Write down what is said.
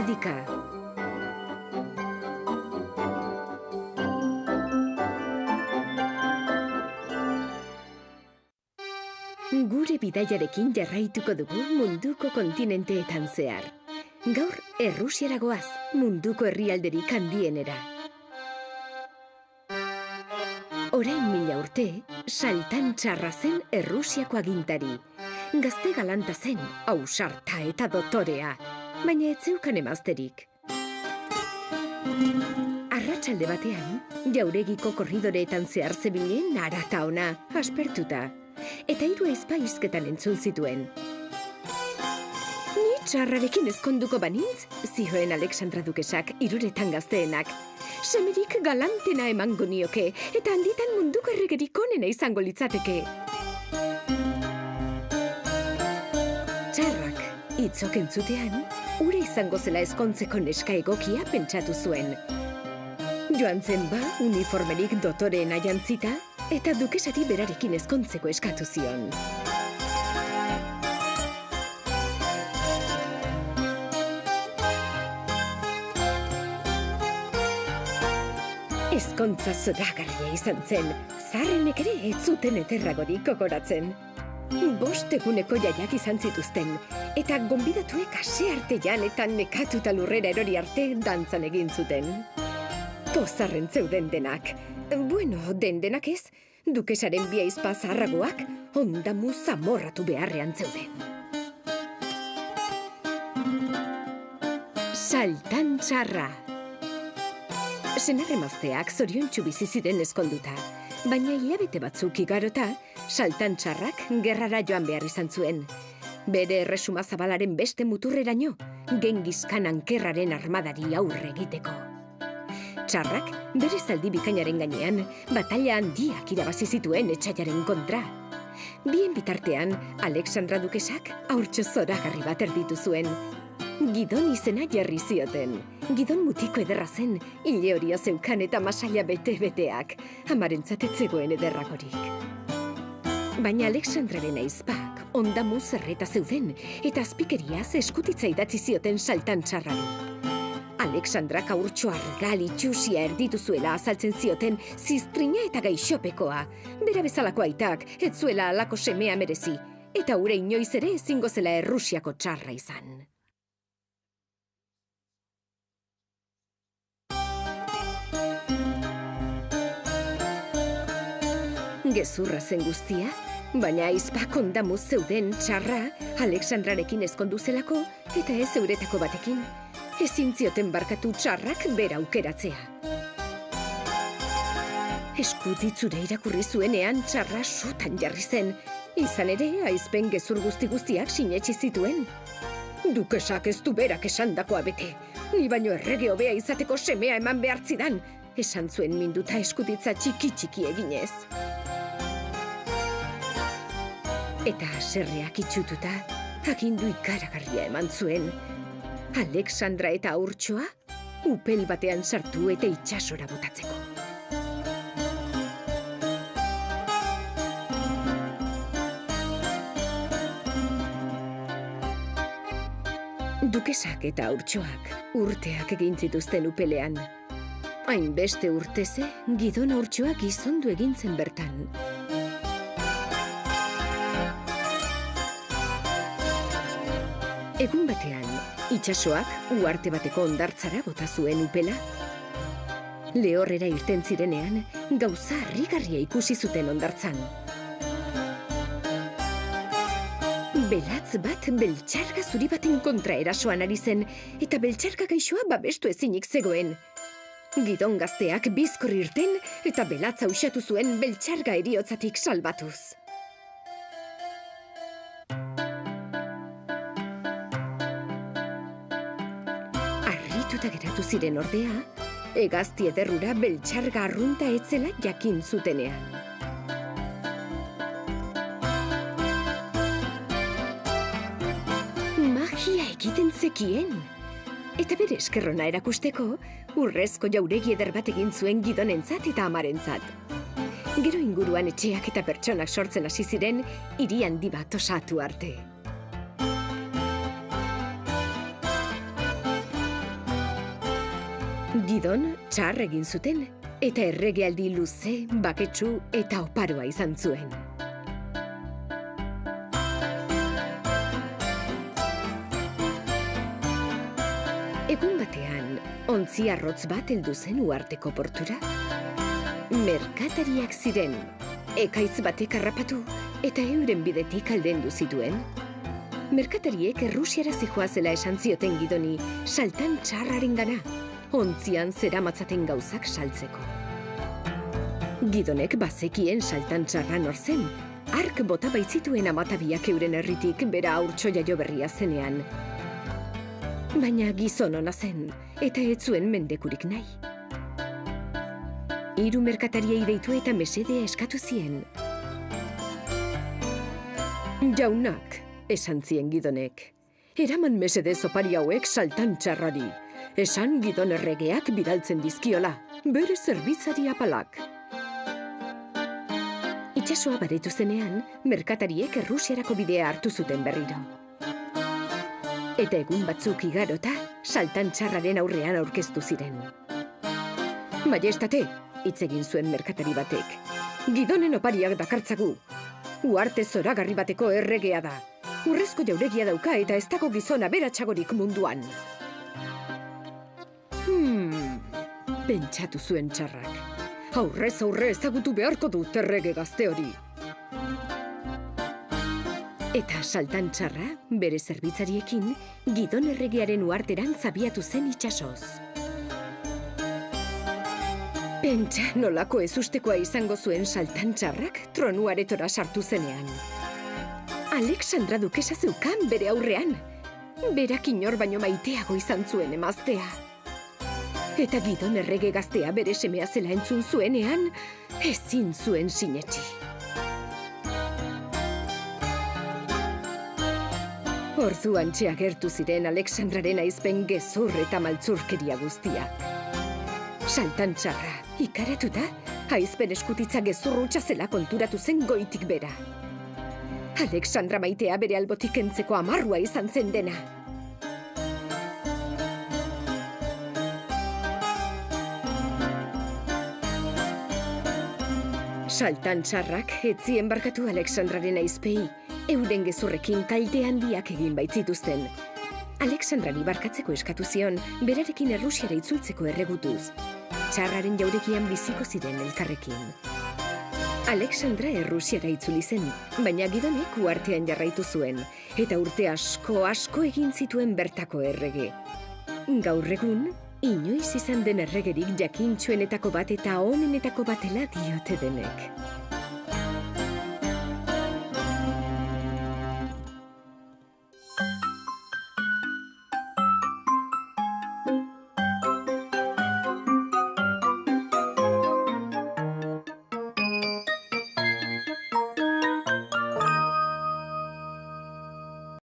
erdika. Gure bidaiarekin jarraituko dugu munduko kontinenteetan zehar. Gaur Errusiara goaz, munduko herrialderik handienera. Orain 1000 urte, Saltan Txarra zen Errusiako agintari. Gazte galanta zen, ausarta eta dotorea, baina ez zeukan emazterik. Arratsalde batean, jauregiko korridoreetan zehar zebilen harata ona, aspertuta. Eta 3 ezpaizketan entzun zituen. Ni txarrarekin ezkonduko banintz, zioen Alexandra dukesak 3 gazteenak. Semerik galantena emango nioke, eta handitan munduko erregerik onena izango litzateke. Txarrak, hitzok entzutean, ura izango zela ezkontzeko neska egokia pentsatu zuen. Joan zen ba, uniformerik dotoreena jantzita, eta dukesari berarekin ezkontzeko eskatu zion. Ezkontza zoragarria izan zen, zaharrenek ere ez zuten ederragorik gogoratzen. 5 eguneko jaiak izan zituzten, eta gonbidatuek ase artean eta nekatuta lurrera erori arte dantzan egin zuten. Pozarren zeuden denak. Bueno, denak ez, dukesaren 2 ahizpa zaharragoak ondamu zamorratu beharrean zeuden. Saltan Txarra. Senar-emazteak zoriontsu bizi ziren ezkonduta, baina hilabete batzuk igarota, Saltan Txarrak gerrara joan behar izan zuen. Bere erresuma zabalaren beste muturreraino, Gengis Khan ankerraren armadari aurre egiteko. Txarrak, bere zaldi bikainaren gainean, batalla handiak irabazi zituen etsaiaren kontra. Bien bitartean, Alexandra dukesak haurtxo zoragarri bat erditu zuen. Gidon izena jarri zioten. Gidon mutiko ederra zen, hile horia zeukan eta masaila bete-beteak, amarentzat ez zegoen ederragorik. Baina Alexandraren ahizpak ondamu zerreta zeuden, eta azpikeriaz eskutitza idatzi zioten Saltan Txarrari. Alexandrak haurtxo argal itxusia erditu zuela azaltzen zioten ziztrina eta gaixopekoa. Bera bezalako aitak ez zuela halako semea merezi, eta ure inoiz ere ezingo zela Errusiako txarra izan. Gezurra zen guztia, baina ahizpak ondamu zeuden Txarra Alexandrarekin ezkondu zelako eta ez euretako batekin. Ezin zioten barkatu Txarrak bera aukeratzea. Eskutitzura irakurri zuenean Txarra sutan jarri zen. Izan ere, ahizpen gezur guztiak sinetsi zituen. Dukesak ez du berak esandakoa bete. Ni baino errege hobea izateko semea eman behar zidan, esan zuen minduta eskutitza txiki eginez. Eta haserreak itxututa, agindu ikaragarria eman zuen. Alexandra eta haurtxoa, upel batean sartu eta itsasora botatzeko. Dukesak eta haurtxoak urteak egin zituzten upelean. Hainbeste urteze, Gidon haurtxoak gizondu egin zen bertan. Egun batean, itsasoak uharte bateko hondartzara bota zuen upela. Lehorrera irten zirenean, gauza harrigarria ikusi zuten hondartzan. Belatz bat beltxarga zuri baten kontra erasoan ari zen, eta beltxarga gaixoa babestu ezinik zegoen. Gidon gazteak bizkor irten, eta belatza uxatu zuen beltxarga heriotzatik salbatuz. Harrituta geratu ziren ordea, hegazti ederrura beltxarga arrunta etzela jakin zutenean. Magia egiten zekien. Eta bere eskerrona erakusteko, urrezko jauregi eder bat egin zuen Gidonentzat eta amarentzat. Gero inguruan etxeak eta pertsonak sortzen hasi ziren, hiri handi bat osatu arte. Gidon txar egin zuten, eta erregealdi luze, baketsu eta oparoa izan zuen. Egun batean, ontzi arrotz bat heldu zen uharteko portura. Merkatariak ziren, ekaitz batek harrapatu eta euren bidetik aldendu zituen. Merkatariek Errusiara zihoazela esan zioten Gidoni saltan txarrarengana, ontzian zeramatzaten gauzak saltzeko. Gidonek bazekien saltan txarra nor zen, hark bota baitzituen amatabiak euren herritik bera haurtxo jaio berria zenean. Baina gizon ona zen, eta ez zuen mendekurik nahi. 3 merkatariei deitu eta mesedea eskatu zien. Jaunak, esan zien Gidonek, eraman mesedez opari hauek saltan txarrari. Esan Gidon erregeak bidaltzen dizkiola, bere zerbitzari apalak. Itsasoa baretu zenean, merkatariek Errusiarako bidea hartu zuten berriro. Eta egun batzuk igarota, saltan txarraren aurrean aurkeztu ziren. Majestate, hitz egin zuen merkatari batek. Gidonen opariak dakartzagu. Uharte zoragarri bateko erregea da. Urrezko jauregia dauka eta ez dago gizona beratsagorik munduan. Pentsatu zuen txarrak. Aurrez aurre ezagutu beharko dut errege gazte hori. Eta saltan txarra, bere zerbitzariekin, Gidon erregearen uharteran zabiatu zen itsasoz. Pentsa nolako ezustekoa izango zuen saltan txarrak tronuaretora sartu zenean. Alexandra dukesa zeukan bere aurrean. Berak inor baino maiteago izan zuen emaztea. Eta Gidon errege gaztea bere semea zela entzun zuenean, ezin zuen sinetsi. Orduan agertu ziren Alexandraren aizpen gezur eta maltzurkeria guztiak. Saltan txarra, ikaratuta, aizpen eskutitza gezur hutsa zela konturatu zen goitik bera. Alexandra maitea bere albotik kentzeko amarrua izan zen dena. Saltan txarrak etzien barkatu Alexandraren aizpei, euren gezurrekin kalte handiak egin baitzituzten. Alexandrani barkatzeko eskatu zion, berarekin Errusiara itzultzeko erregutuz. Txarraren jauregian biziko ziren elkarrekin. Alexandra Errusiara itzuli zen, baina Gidonek uhartean jarraitu zuen, eta urte asko egin zituen bertako errege. Gaur egun, inoiz izan den erregerik jakintsuenetako bat eta onenetako batela diote denek.